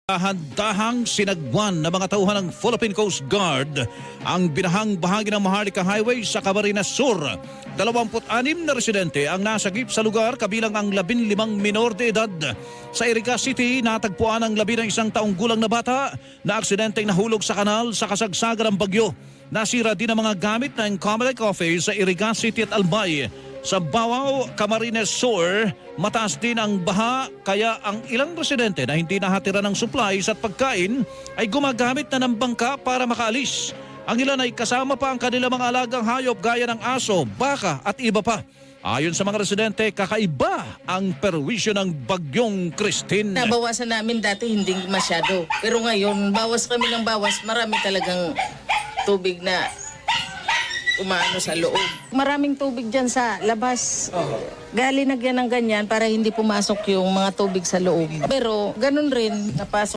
Dahan-dahang sinagwan ng mga tauhan ng Philippine Coast Guard ang binahang bahagi ng Maharlika Highway sa Camarines Sur. 26 na residente ang nasagip sa lugar kabilang ang 15 minor de edad. Sa Iriga City, natagpuan ang 11 taong gulang na bata na aksidenteng nahulog sa kanal sa kasagsagan ng bagyo. Nasira din ang mga gamit ng Comelec office sa Iriga City at Albay. Sa Bawao, Camarines Sur, mataas din ang baha kaya ang ilang residente na hindi nahatira ng supplies at pagkain ay gumagamit na ng bangka para makaalis. Ang ilan ay kasama pa ang kanilang mga alagang hayop gaya ng aso, baka at iba pa. Ayon sa mga residente, kakaiba ang perwisyo ng bagyong Christine. Nabawasan namin dati hindi masyado. Pero ngayon, bawas kami ng bawas. Marami talagang tubig na umaano sa loob. Maraming tubig dyan sa labas. Galinagyan ng ganyan para hindi pumasok yung mga tubig sa loob. Pero ganun rin, napasok